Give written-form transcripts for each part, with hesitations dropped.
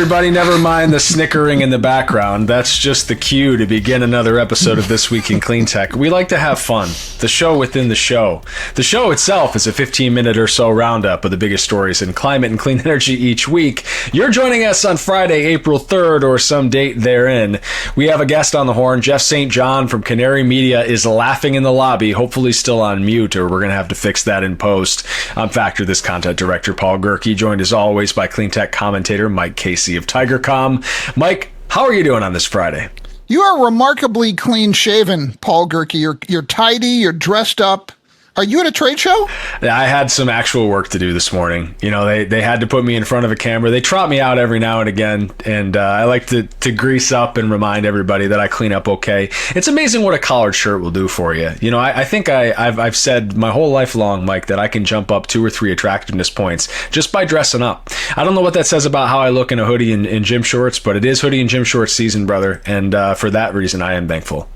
everybody, never mind the snickering in the background. That's just the cue to begin another episode of This Week in Clean Tech. We like to have fun. The show within the show. The show itself is a 15-minute or so roundup of the biggest stories in climate and clean energy each week. You're joining us on Friday, April 3rd, or some date therein. We have a guest on the horn. Jeff St. John from Canary Media is laughing in the lobby, hopefully still on mute, or we're going to have to fix that in post. I'm Factor This content director Paul Gerke, joined as always by Cleantech commentator Mike Casey of Tigercomm. Mike, how are you doing on this Friday? You are remarkably clean-shaven, Paul Gerke. You're tidy, you're dressed up. Are you at a trade show? I had some actual work to do this morning. You know, they had to put me in front of a camera. They trot me out every now and again, and I like to grease up and remind everybody that I clean up okay. It's amazing what a collared shirt will do for you. You know, I think I've said my whole life long, Mike, that I can jump up 2 or 3 attractiveness points just by dressing up. I don't know what that says about how I look in a hoodie and gym shorts, but it is hoodie and gym shorts season, brother, and for that reason, I am thankful.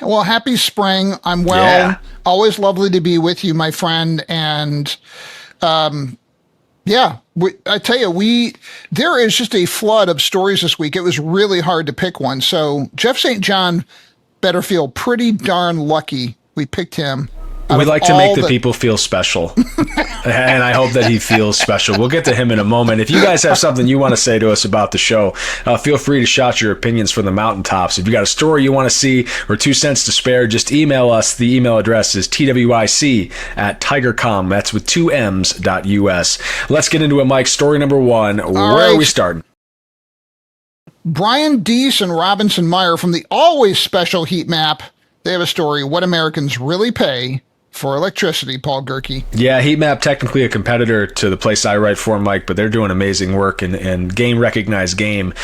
Well, happy spring. I'm well. Yeah. Always lovely to be with you, my friend. And I tell you, there is just a flood of stories this week. It was really hard to pick one. So Jeff St. John better feel pretty darn lucky we picked him. We like to make the people feel special, and I hope that he feels special. We'll get to him in a moment. If you guys have something you want to say to us about the show, feel free to shout your opinions from the mountaintops. If you got a story you want to see or 2 cents to spare, just email us. The email address is twic@tigercomm. That's with 2 M's.us. Let's get into it, Mike. Story number 1. Where are we starting? Brian Deese and Robinson Meyer from the always special Heatmap. They have a story, What Americans Really Pay for Electricity, Paul Gerke. Yeah, Heatmap, technically a competitor to the place I write for, Mike, but they're doing amazing work and game-recognized game.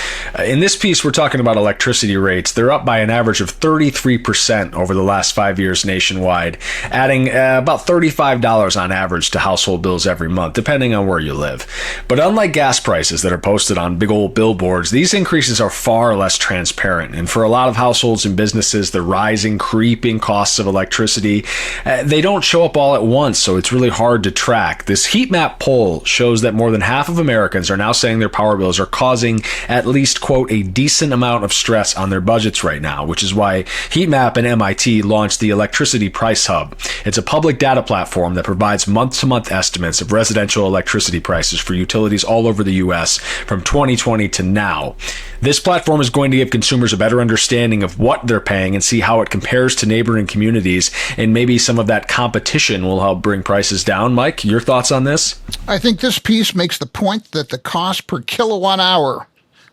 In this piece, we're talking about electricity rates. They're up by an average of 33% over the last 5 years nationwide, adding about $35 on average to household bills every month, depending on where you live. But unlike gas prices that are posted on big old billboards, these increases are far less transparent. And for a lot of households and businesses, the rising, creeping costs of electricity, they don't show up all at once, so it's really hard to track. This Heatmap poll shows that more than half of Americans are now saying their power bills are causing at least, quote, a decent amount of stress on their budgets right now, which is why Heatmap and MIT launched the Electricity Price Hub. It's a public data platform that provides month-to-month estimates of residential electricity prices for utilities all over the U.S. from 2020 to now. This platform is going to give consumers a better understanding of what they're paying and see how it compares to neighboring communities, and maybe some of that competition will help bring prices down. Mike, your thoughts on this? I think this piece makes the point that the cost per kilowatt hour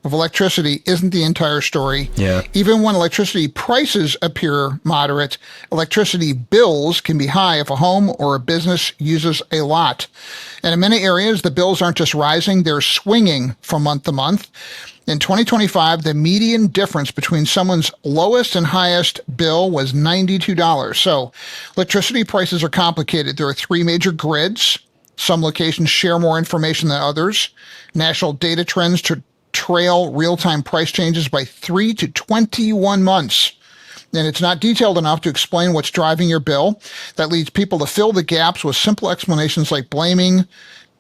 of electricity isn't the entire story. Yeah. Even when electricity prices appear moderate, electricity bills can be high if a home or a business uses a lot. And in many areas, the bills aren't just rising, they're swinging from month to month. In 2025, the median difference between someone's lowest and highest bill was $92. So electricity prices are complicated. There are 3 major grids. Some locations share more information than others. National data trends to trail real-time price changes by 3 to 21 months. And it's not detailed enough to explain what's driving your bill. That leads people to fill the gaps with simple explanations like blaming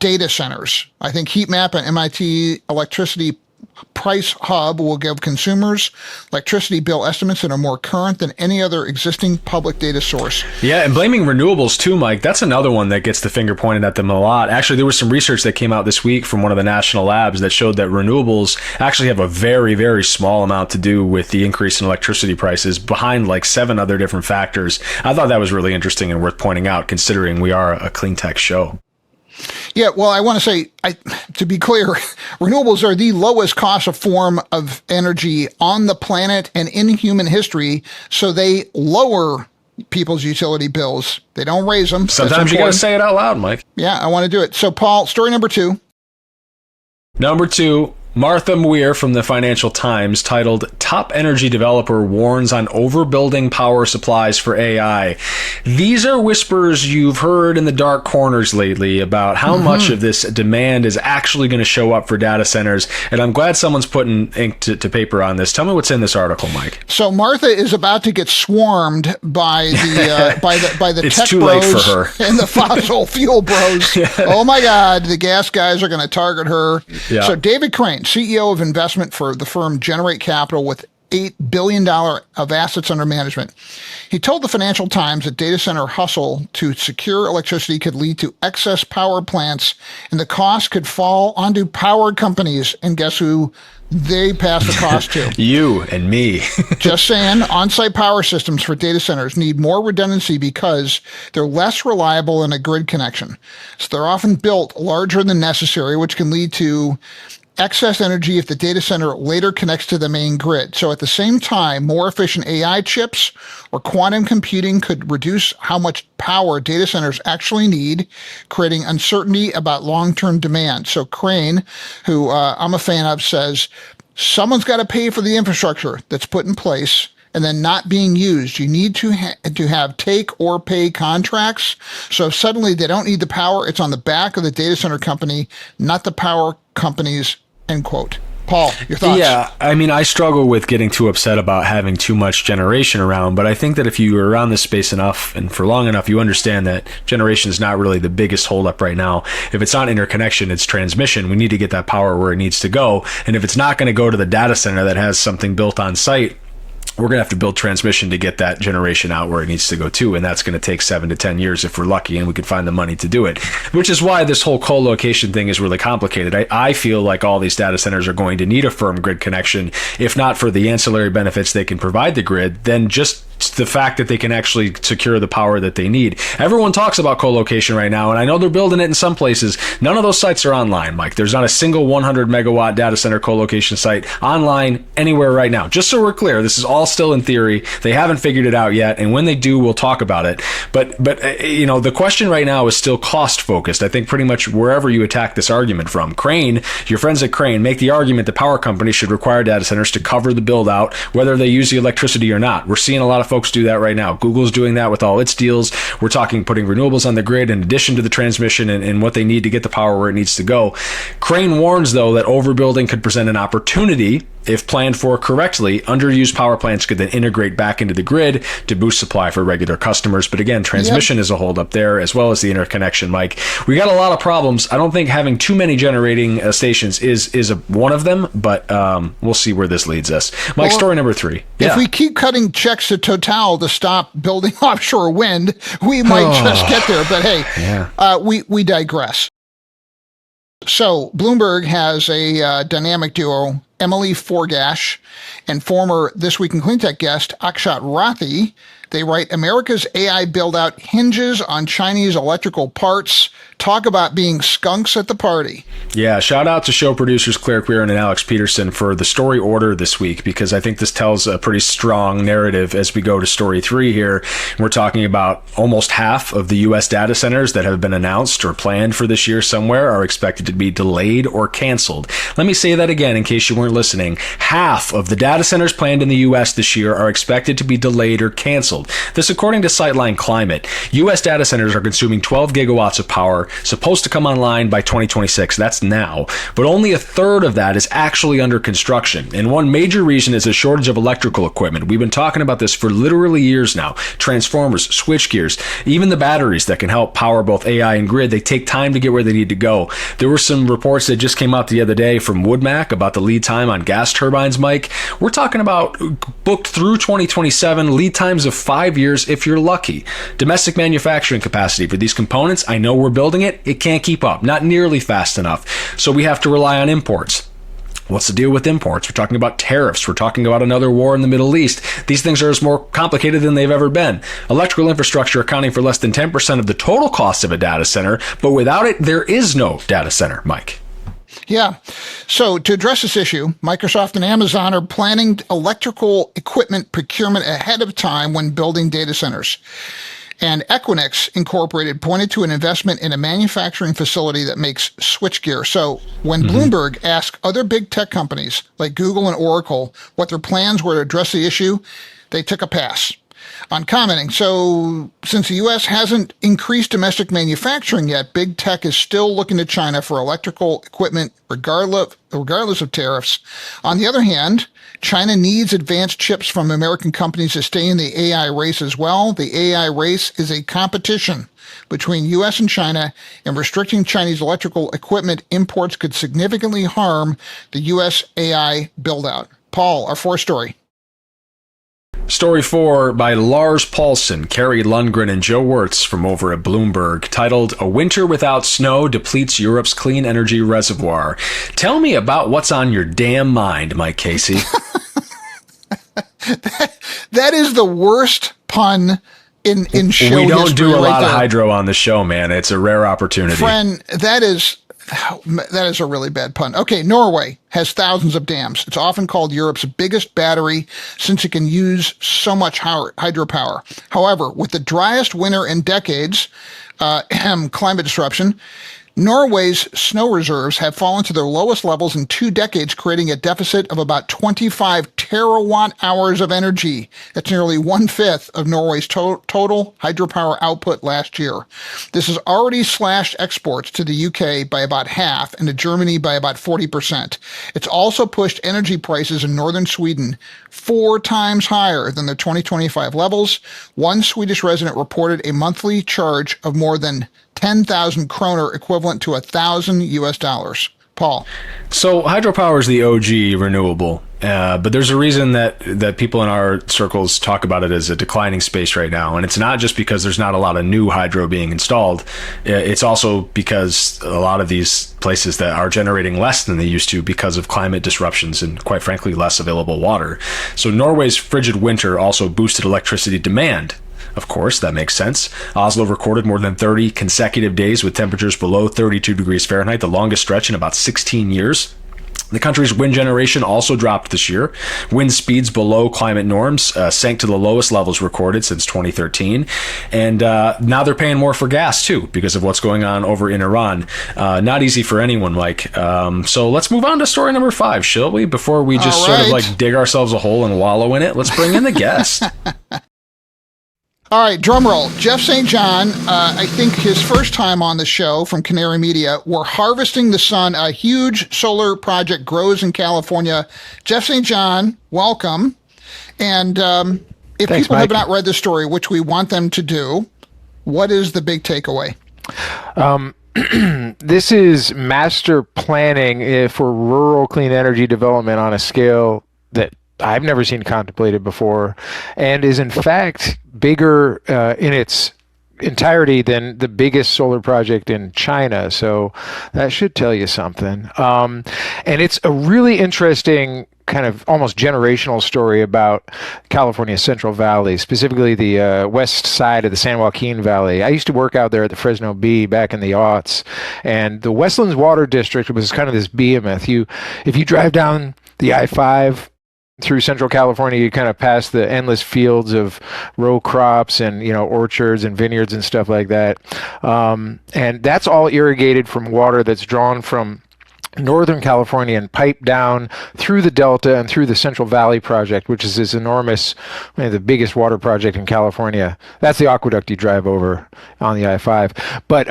data centers. I think Heatmap and MIT Electricity Price Hub will give consumers electricity bill estimates that are more current than any other existing public data source. Yeah, and blaming renewables too, Mike. That's another one that gets the finger pointed at them a lot. Actually, there was some research that came out this week from one of the national labs that showed that renewables actually have a very, very small amount to do with the increase in electricity prices, behind like 7 other different factors. I thought that was really interesting and worth pointing out, considering we are a clean tech show. Yeah, well, I want to say, to be clear, renewables are the lowest cost of form of energy on the planet and in human history, so they lower people's utility bills. They don't raise them. Sometimes you got to say it out loud, Mike. Yeah, I want to do it. So, Paul, story number 2. Number 2. Martha Muir from the Financial Times, titled Top Energy Developer Warns on Overbuilding Power Supplies for AI. These are whispers you've heard in the dark corners lately about how much of this demand is actually going to show up for data centers. And I'm glad someone's putting ink to paper on this. Tell me what's in this article, Mike. So Martha is about to get swarmed by the by the it's tech too bros late for her. and the fossil fuel bros. Yeah. Oh my God, the gas guys are going to target her. Yeah. So David Crane, Crane, CEO of investment for the firm Generate Capital with $8 billion of assets under management. He told the Financial Times that data center hustle to secure electricity could lead to excess power plants, and the cost could fall onto power companies. And guess who they pass the cost to? You and me. Just saying, on-site power systems for data centers need more redundancy because they're less reliable than a grid connection. So they're often built larger than necessary, which can lead to excess energy if the data center later connects to the main grid. So at the same time, more efficient AI chips or quantum computing could reduce how much power data centers actually need, creating uncertainty about long-term demand. So Crane, who I'm a fan of, says someone's got to pay for the infrastructure that's put in place and then not being used. You need to have take or pay contracts. So if suddenly they don't need the power, it's on the back of the data center company, not the power companies, end quote. Paul, your thoughts? Yeah, I mean, I struggle with getting too upset about having too much generation around, but I think that if you are around this space enough and for long enough, you understand that generation is not really the biggest holdup right now. If it's not interconnection, it's transmission. We need to get that power where it needs to go. And if it's not going to go to the data center that has something built on site, we're going to have to build transmission to get that generation out where it needs to go to, and that's going to take 7 to 10 years if we're lucky and we can find the money to do it, which is why this whole co-location thing is really complicated. I feel like all these data centers are going to need a firm grid connection, if not for the ancillary benefits they can provide the grid, then just the fact that they can actually secure the power that they need. Everyone talks about co-location right now, and I know they're building it in some places. None of those sites are online, Mike. There's not a single 100 megawatt data center co-location site online anywhere right now. Just so we're clear, this is all still in theory. They haven't figured it out yet, and when they do, we'll talk about it. But you know, the question right now is still cost focused. I think pretty much wherever you attack this argument from. Crane, your friends at Crane make the argument that power companies should require data centers to cover the build out, whether they use the electricity or not. We're seeing a lot of folks do that right now. Google's doing that with all its deals. We're talking putting renewables on the grid in addition to the transmission and what they need to get the power where it needs to go. Crane warns, though, that overbuilding could present an opportunity if planned for correctly. Underused power plants could then integrate back into the grid to boost supply for regular customers. But again, transmission is a holdup there, as well as the interconnection, Mike. We got a lot of problems. I don't think having too many generating stations is one of them, but we'll see where this leads us. Mike, story number 3. If we keep cutting checks to Total to stop building offshore wind, we might just get there. But hey, we digress. So Bloomberg has a dynamic duo, Emily Forgash and former This Week in Cleantech guest Akshat Rathi. They write, America's AI build-out hinges on Chinese electrical parts. Talk about being skunks at the party. Yeah, shout out to show producers Claire Queer and Alex Peterson for the story order this week, because I think this tells a pretty strong narrative as we go to story 3 here. We're talking about almost half of the U.S. data centers that have been announced or planned for this year somewhere are expected to be delayed or canceled. Let me say that again in case you weren't listening. Half of the data centers planned in the U.S. this year are expected to be delayed or canceled. This according to Sightline Climate. U.S. data centers are consuming 12 gigawatts of power, supposed to come online by 2026. That's now. But only a third of that is actually under construction. And one major reason is a shortage of electrical equipment. We've been talking about this for literally years now. Transformers, switchgears, even the batteries that can help power both AI and grid, they take time to get where they need to go. There were some reports that just came out the other day from Woodmac about the lead time on gas turbines, Mike. We're talking about booked through 2027, lead times of 5 years if you're lucky. Domestic manufacturing capacity for these components, I know we're building it. It can't keep up, not nearly fast enough. So we have to rely on imports. What's the deal with imports? We're talking about tariffs. We're talking about another war in the Middle East. These things are as more complicated than they've ever been. Electrical infrastructure accounting for less than 10% of the total cost of a data center, but without it, there is no data center, Mike. Yeah. So to address this issue, Microsoft and Amazon are planning electrical equipment procurement ahead of time when building data centers. And Equinix Incorporated pointed to an investment in a manufacturing facility that makes switchgear. So when Bloomberg asked other big tech companies like Google and Oracle what their plans were to address the issue, they took a pass. on commenting. So since the U.S. hasn't increased domestic manufacturing yet, big tech is still looking to China for electrical equipment regardless of tariffs. On the other hand, China needs advanced chips from American companies to stay in the AI race as well. The AI race is a competition between U.S. and China, and restricting Chinese electrical equipment imports could significantly harm the U.S. AI buildout. Paul, our fourth story. Story 4 by Lars Paulson, Carrie Lundgren, and Joe Wirtz from over at Bloomberg, titled "A Winter Without Snow Depletes Europe's Clean Energy Reservoir." Tell me about what's on your damn mind, Mike Casey. That is the worst pun in show history. We don't do a lot there. of hydro on the show, man. It's a rare opportunity. Friend, that is a really bad pun. Okay, Norway has thousands of dams. It's often called Europe's biggest battery since it can use so much hydropower. However, with the driest winter in decades, climate disruption, Norway's snow reserves have fallen to their lowest levels in 2 decades, creating a deficit of about 25 terawatt hours of energy. That's nearly 1/5 of Norway's total hydropower output last year. This has already slashed exports to the UK by about half and to Germany by about 40%. It's also pushed energy prices in northern Sweden 4 times higher than their 2025 levels. One Swedish resident reported a monthly charge of more than 10,000 kroner, equivalent to $1,000. Paul. So hydropower is the OG renewable, but there's a reason that people in our circles talk about it as a declining space right now. And it's not just because there's not a lot of new hydro being installed. It's also because a lot of these places that are generating less than they used to because of climate disruptions and, quite frankly, less available water. So Norway's frigid winter also boosted electricity demand. Of course, that makes sense. Oslo recorded more than 30 consecutive days with temperatures below 32 degrees Fahrenheit, the longest stretch in about 16 years. The country's wind generation also dropped this year. Wind speeds below climate norms sank to the lowest levels recorded since 2013. And now they're paying more for gas, too, because of what's going on over in Iran. Not easy for anyone, Mike. So let's move on to story number 5, shall we? Before we just sort of like dig ourselves a hole and wallow in it, let's bring in the guest. All right, drum roll. Jeff St. John, I think his first time on the show from Canary Media. We're harvesting the sun. A huge solar project grows in California. Jeff St. John, welcome. And if Thanks, people Mike. have not read the story, which we want them to do, what is the big takeaway? This is master planning for rural clean energy development on a scale that I've never seen contemplated before, and is in fact bigger in its entirety than the biggest solar project in China. So that should tell you something. And it's a really interesting kind of almost generational story about California's Central Valley, specifically the west side of the San Joaquin Valley. I used to work out there at the Fresno Bee back in the aughts, and the Westlands Water District was kind of this behemoth. If you drive down the I-5 through Central California, you kind of pass the endless fields of row crops and, orchards and vineyards and stuff like that. And that's all irrigated from water that's drawn from Northern California and piped down through the Delta and through the Central Valley Project, which is this enormous, the biggest water project in California. That's the aqueduct you drive over on the I-5. But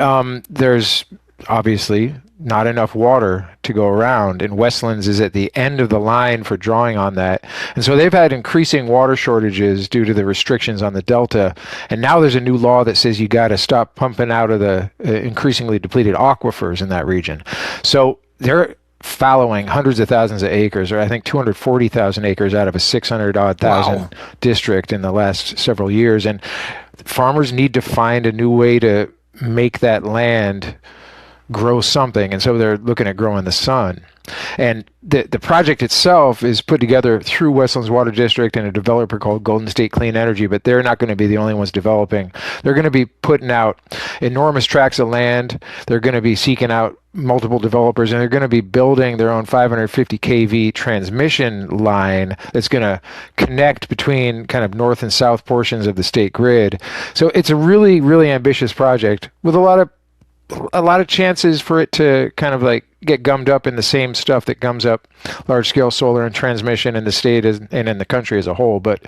there's obviously not enough water to go around, and Westlands is at the end of the line for drawing on that. And so they've had increasing water shortages due to the restrictions on the Delta. And now there's a new law that says you got to stop pumping out of the increasingly depleted aquifers in that region. So they're fallowing hundreds of thousands of acres, or I think 240,000 acres out of a 600-odd thousand district in the last several years. And farmers need to find a new way to make that land grow something, and so they're looking at growing the sun. And the project itself is put together through Westlands Water District and a developer called Golden State Clean Energy, but they're not going to be the only ones developing. They're going to be putting out enormous tracts of land. They're going to be seeking out multiple developers, and they're going to be building their own 550 kV transmission line that's going to connect between kind of north and south portions of the state grid. So it's a really, really ambitious project with a lot of a lot of chances for it to kind of like get gummed up in the same stuff that gums up large scale solar and transmission in the state and in the country as a whole. But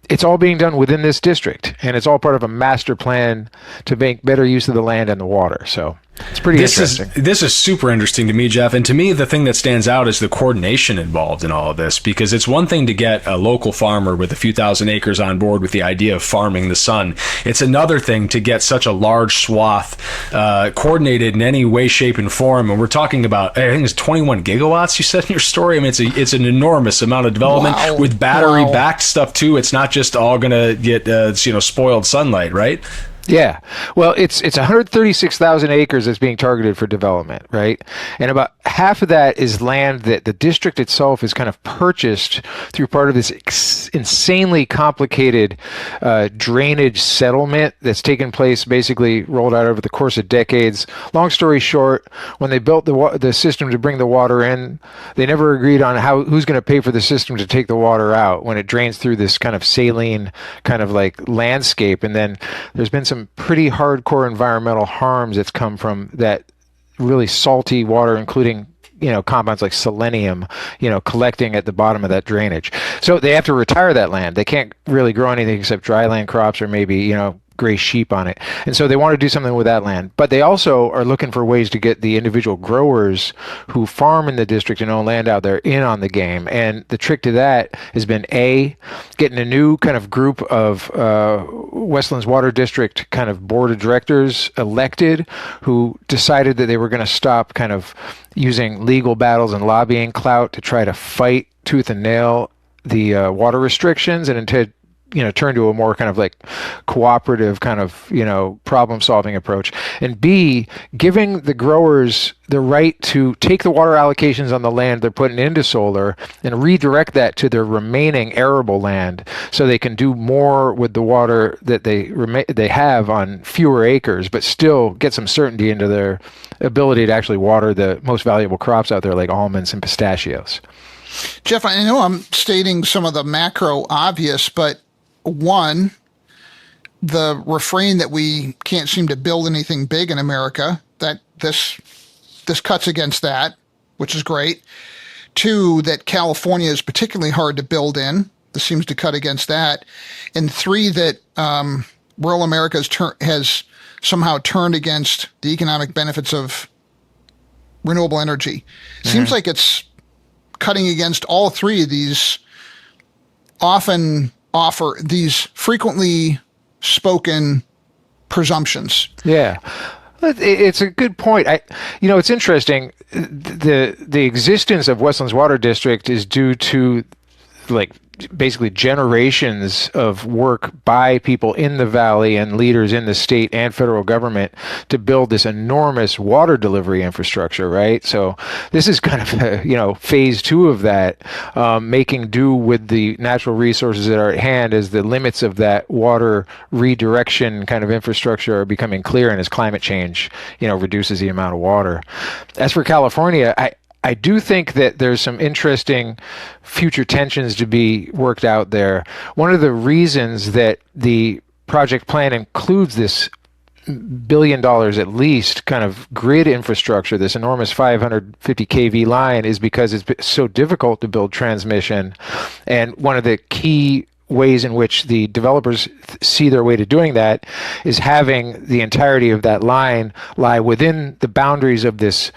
it's all being done within this district, and it's all part of a master plan to make better use of the land and the water. So it's pretty interesting. This is super interesting to me, Jeff. And to me, the thing that stands out is the coordination involved in all of this, because it's one thing to get a local farmer with a few thousand acres on board with the idea of farming the sun. It's another thing to get such a large swath coordinated in any way, shape, and form. And we're talking about, I think it's 21 gigawatts you said in your story. I mean, it's an enormous amount of development with battery-backed stuff, too. It's not just all going to get spoiled sunlight, right? Yeah. Well, it's 136,000 acres that's being targeted for development, right? And about half of that is land that the district itself is kind of purchased through part of this insanely complicated drainage settlement that's taken place, basically rolled out over the course of decades. Long story short, when they built the system to bring the water in, they never agreed on who's going to pay for the system to take the water out when it drains through this kind of saline kind of like landscape. And then there's been some pretty hardcore environmental harms that's come from that really salty water, including compounds like selenium, collecting at the bottom of that drainage. So they have to retire that land. They can't really grow anything except dryland crops or maybe, gray sheep on it. And so they want to do something with that land. But they also are looking for ways to get the individual growers who farm in the district and own land out there in on the game. And the trick to that has been getting a new kind of group of Westlands Water District kind of board of directors elected who decided that they were going to stop kind of using legal battles and lobbying clout to try to fight tooth and nail the water restrictions, and instead turn to a more kind of like cooperative kind of, problem solving approach. And B, giving the growers the right to take the water allocations on the land they're putting into solar and redirect that to their remaining arable land so they can do more with the water that they have on fewer acres, but still get some certainty into their ability to actually water the most valuable crops out there like almonds and pistachios. Jeff, I know I'm stating some of the macro obvious, but one, the refrain that we can't seem to build anything big in America, that this cuts against that, which is great. Two, that California is particularly hard to build in. This seems to cut against that. And three, that rural America has somehow turned against the economic benefits of renewable energy. Mm-hmm. Seems like it's cutting against all three of these offer these frequently spoken presumptions. Yeah, it's a good point. It's interesting. The existence of Westlands Water District is due to basically generations of work by people in the valley and leaders in the state and federal government to build this enormous water delivery infrastructure, right? So this is kind of phase two of that, making do with the natural resources that are at hand as the limits of that water redirection kind of infrastructure are becoming clear, and as climate change reduces the amount of water. As for California, I do think that there's some interesting future tensions to be worked out there. One of the reasons that the project plan includes this $1 billion at least kind of grid infrastructure, this enormous 550 kV line, is because it's so difficult to build transmission. And one of the key ways in which the developers see their way to doing that is having the entirety of that line lie within the boundaries of this,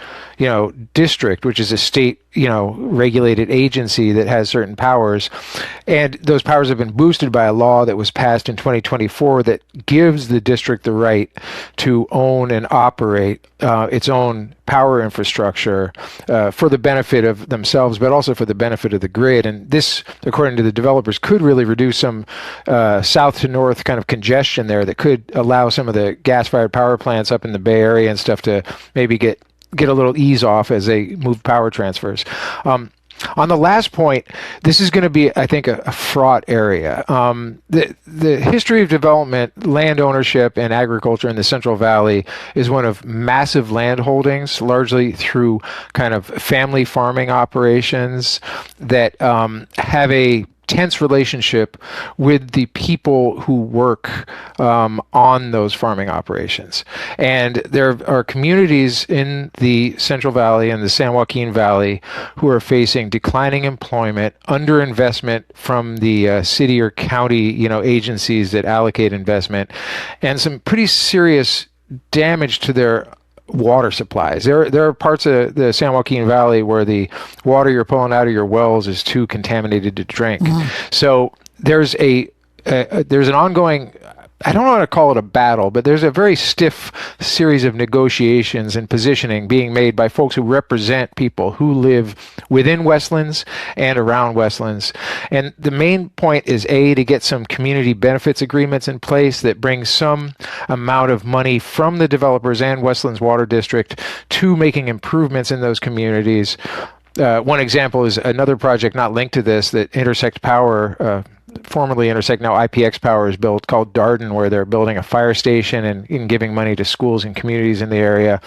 district, which is a state, regulated agency that has certain powers. And those powers have been boosted by a law that was passed in 2024 that gives the district the right to own and operate its own power infrastructure for the benefit of themselves, but also for the benefit of the grid. And this, according to the developers, could really reduce some south to north kind of congestion there that could allow some of the gas-fired power plants up in the Bay Area and stuff to maybe get a little ease off as they move power transfers. On the last point, this is going to be, I think, a fraught area. The history of development, land ownership, and agriculture in the Central Valley is one of massive land holdings, largely through kind of family farming operations that have a tense relationship with the people who work on those farming operations. And there are communities in the Central Valley and the San Joaquin Valley who are facing declining employment, underinvestment from the city or county, agencies that allocate investment, and some pretty serious damage to their water supplies. There are parts of the San Joaquin Valley where the water you're pulling out of your wells is too contaminated to drink. So there's an ongoing, I don't want to call it a battle, but there's a very stiff series of negotiations and positioning being made by folks who represent people who live within Westlands and around Westlands. And the main point is, A, to get some community benefits agreements in place that bring some amount of money from the developers and Westlands Water District to making improvements in those communities. One example is another project not linked to this that Intersect Power, formerly Intersect, now IPX Power, is built, called Darden, where they're building a fire station and giving money to schools and communities in the area.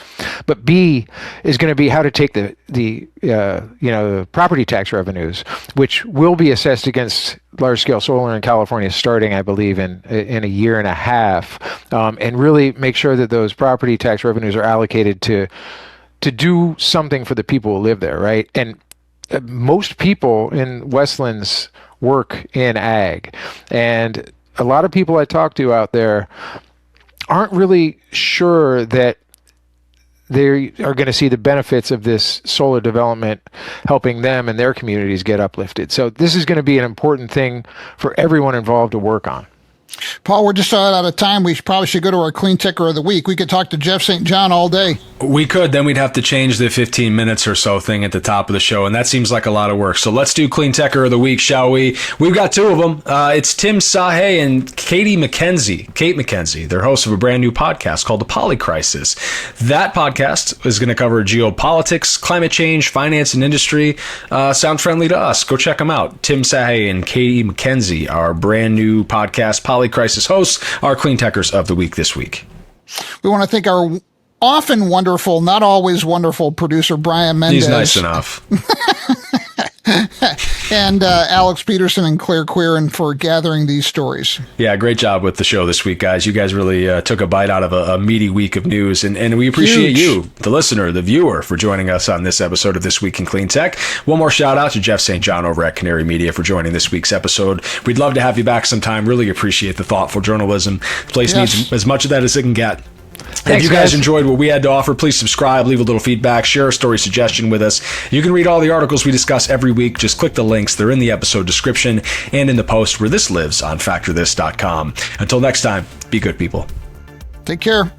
But B is going to be how to take the property tax revenues, which will be assessed against large-scale solar in California starting, I believe, in a year and a half, and really make sure that those property tax revenues are allocated to do something for the people who live there, right? And most people in Westlands work in ag, and a lot of people I talk to out there aren't really sure that they are going to see the benefits of this solar development helping them and their communities get uplifted. So this is going to be an important thing for everyone involved to work on. Paul, we're just out of time. We probably should go to our Cleantecher of the Week. We could talk to Jeff St. John all day. We could. Then we'd have to change the 15 minutes or so thing at the top of the show, and that seems like a lot of work. So let's do Cleantecher of the Week, shall we? We've got two of them. It's Tim Sahay and Kate Mackenzie. They're hosts of a brand new podcast called The Polycrisis. That podcast is going to cover geopolitics, climate change, finance, and industry. Sound friendly to us. Go check them out. Tim Sahay and Kate Mackenzie, our brand new podcast, Polycrisis hosts, are Cleantechers of the Week this week. We want to thank our often wonderful, not always wonderful producer, Brian Mendez. He's nice enough. And Alex Peterson and Claire Queeran for gathering these stories. Yeah, great job with the show this week, guys. You guys really took a bite out of a meaty week of news, and we appreciate you, the listener, the viewer, for joining us on this episode of This Week in Clean Tech. One more shout out to Jeff St. John over at Canary Media for joining this week's episode. We'd love to have you back sometime. Really appreciate the thoughtful journalism. The place needs as much of that as it can get. Thanks, if you guys enjoyed what we had to offer, please subscribe, leave a little feedback, share a story suggestion with us. You can read all the articles we discuss every week. Just click the links. They're in the episode description and in the post where this lives on factorthis.com. Until next time, be good people. Take care.